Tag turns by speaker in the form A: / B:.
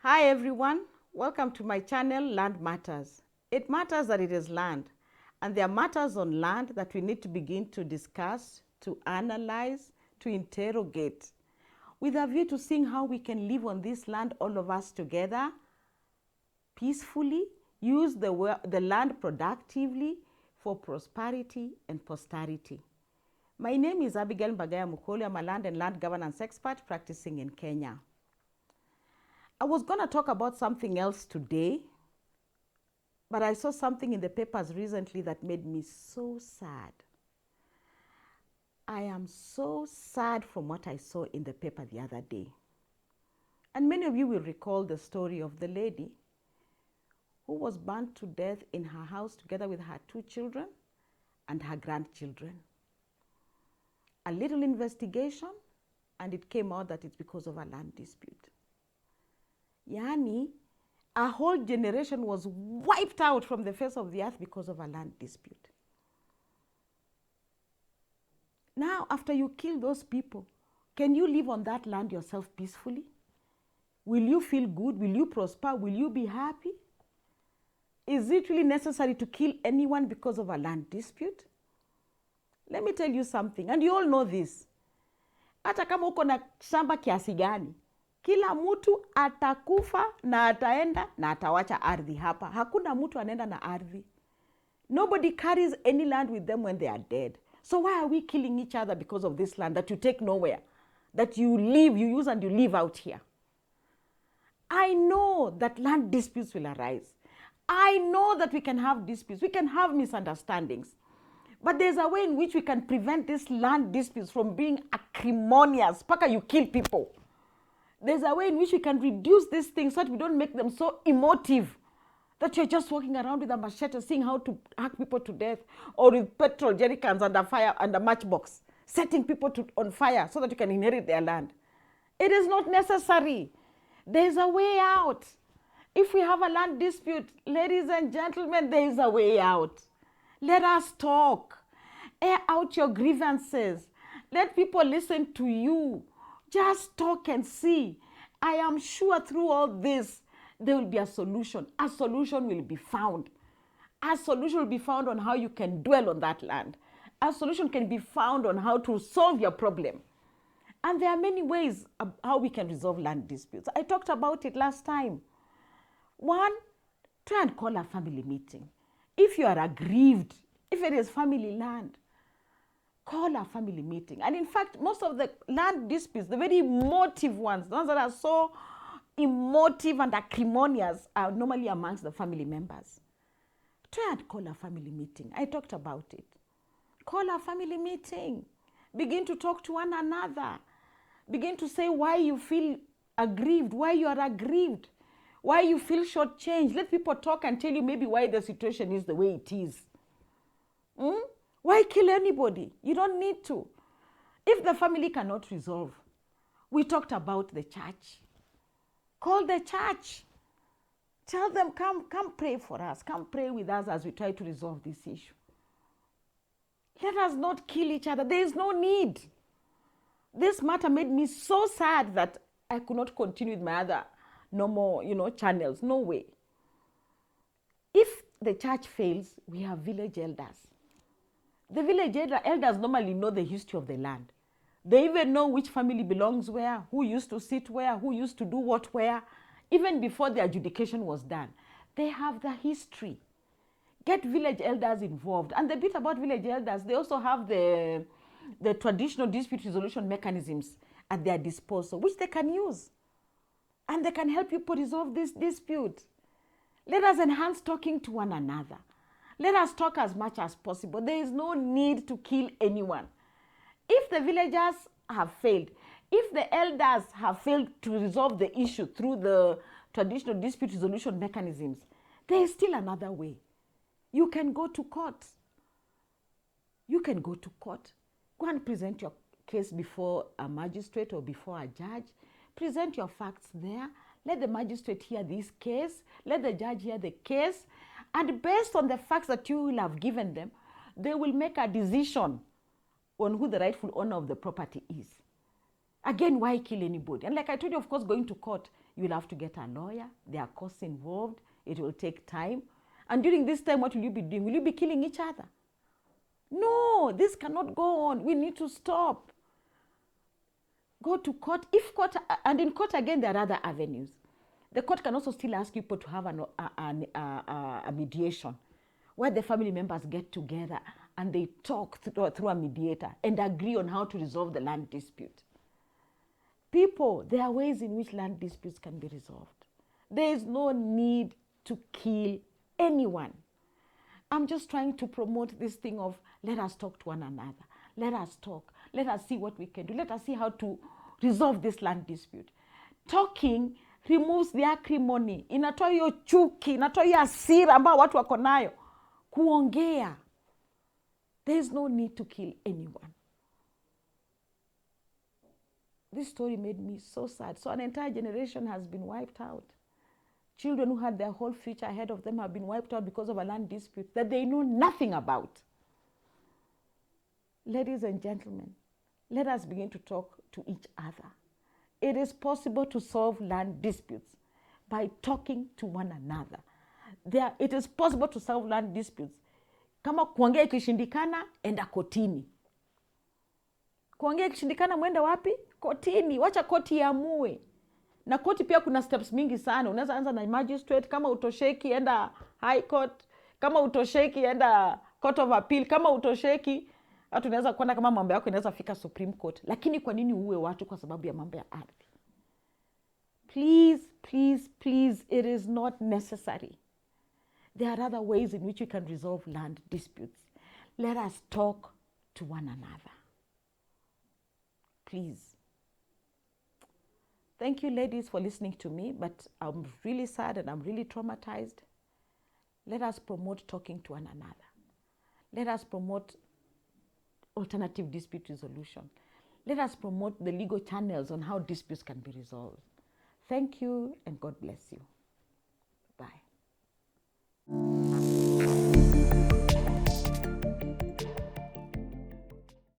A: Hi everyone, welcome to my channel Land Matters. It matters that it is land, and there are matters on land that we need to begin to discuss, to analyze, to interrogate, with a view to seeing how we can live on this land, all of us together, peacefully, use the land productively for prosperity and posterity. My name is Abigail Mbagaya Mukoli. I'm a land and land governance expert practicing in Kenya. I was going to talk about something else today, but I saw something in the papers recently that made me so sad. I am so sad from what I saw in the paper the other day. And many of you will recall the story of the lady who was burnt to death in her house together with her 2 children and her grandchildren. A little investigation, and it came out that it's because of a land dispute. Yani, a whole generation was wiped out from the face of the earth because of a land dispute. Now, after you kill those people, can you live on that land yourself peacefully? Will you feel good? Will you prosper? Will you be happy? Is it really necessary to kill anyone because of a land dispute? Let me tell you something, and you all know this. Hata kama uko na shamba kiasi gani, kila mtu atakufa na ataenda na atawacha ardhi hapa. Hakuna mtu anaenda na ardhi. Nobody carries any land with them when they are dead. So why are we killing each other because of this land that you take nowhere, that you live, you use and you live out here? I know that land disputes will arise. I know that we can have disputes, we can have misunderstandings. But there's a way in which we can prevent these land disputes from being acrimonious, paka you kill people. There's a way in which we can reduce these things so that we don't make them so emotive that you're just walking around with a machete seeing how to hack people to death, or with petrol jerry cans under fire and a matchbox, setting people on fire so that you can inherit their land. It is not necessary. There's a way out. If we have a land dispute, ladies and gentlemen, there is a way out. Let us talk. Air out your grievances. Let people listen to you. Just talk and see. I am sure through all this, there will be a solution. A solution will be found. A solution will be found on how you can dwell on that land. A solution can be found on how to solve your problem. And there are many ways how we can resolve land disputes. I talked about it last time. 1, try and call a family meeting. If you are aggrieved, if it is family land, call a family meeting. And in fact, most of the land disputes, the very emotive ones, the ones that are so emotive and acrimonious, are normally amongst the family members. Try and call a family meeting. I talked about it. Call a family meeting. Begin to talk to one another. Begin to say why you feel aggrieved, why you are aggrieved, why you feel shortchanged. Let people talk and tell you maybe why the situation is the way it is. Why kill anybody? You don't need to. If the family cannot resolve, we talked about the church. Call the church. Tell them, come pray for us. Come pray with us as we try to resolve this issue. Let us not kill each other. There is no need. This matter made me so sad that I could not continue with my other normal, channels. No way. If the church fails, we have village elders. The village elders normally know the history of the land. They even know which family belongs where, who used to sit where, who used to do what where, even before the adjudication was done. They have the history. Get village elders involved. And the bit about village elders, they also have the traditional dispute resolution mechanisms at their disposal, which they can use. And they can help you resolve this dispute. Let us enhance talking to one another. Let us talk as much as possible. There is no need to kill anyone. If the villagers have failed, if the elders have failed to resolve the issue through the traditional dispute resolution mechanisms, there is still another way. You can go to court. You can go to court. Go and present your case before a magistrate or before a judge. Present your facts there. Let the magistrate hear this case. Let the judge hear the case. And based on the facts that you will have given them, they will make a decision on who the rightful owner of the property is. Again, why kill anybody? And like I told you, of course, going to court, you will have to get a lawyer. There are costs involved. It will take time. And during this time, what will you be doing? Will you be killing each other? No, this cannot go on. We need to stop. Go to court. If court, and in court again, there are other avenues. The court can also still ask people to have a mediation where the family members get together and they talk through a mediator and agree on how to resolve the land dispute. People, there are ways in which land disputes can be resolved. There is no need to kill anyone. I'm just trying to promote this thing of let us talk to one another. Let us talk. Let us see what we can do. Let us see how to resolve this land dispute. Talking removes the acrimony. Inatoa hiyo chuki, inatoa hiyo hasira ambao watu wako nayo. Kuongea. There is no need to kill anyone. This story made me so sad. So an entire generation has been wiped out. Children who had their whole future ahead of them have been wiped out because of a land dispute that they know nothing about. Ladies and gentlemen, let us begin to talk to each other. It is possible to solve land disputes by talking to one another. It is possible to solve land disputes. Kama kuongea ikishindikana, enda kotini. Kuongea ikishindikana, mwenda wapi? Kotini. Wacha koti iamue. Na koti pia kuna steps mingi sana. Unaweza anza na magistrate. Kama utosheki, enda high court. Kama utosheki, enda court of appeal. Kama utosheki, hata unaweza kuona kama mambo yako inaweza fika Supreme Court. Lakini kwa nini uue watu kwa sababu ya mambo ya ardhi? Please, please, please, it is not necessary. There are other ways in which we can resolve land disputes. Let us talk to one another. Please. Thank you, ladies, for listening to me, but I'm really sad and I'm really traumatized. Let us promote talking to one another. Let us promote alternative dispute resolution. Let us promote the legal channels on how disputes can be resolved. Thank you, and God bless you.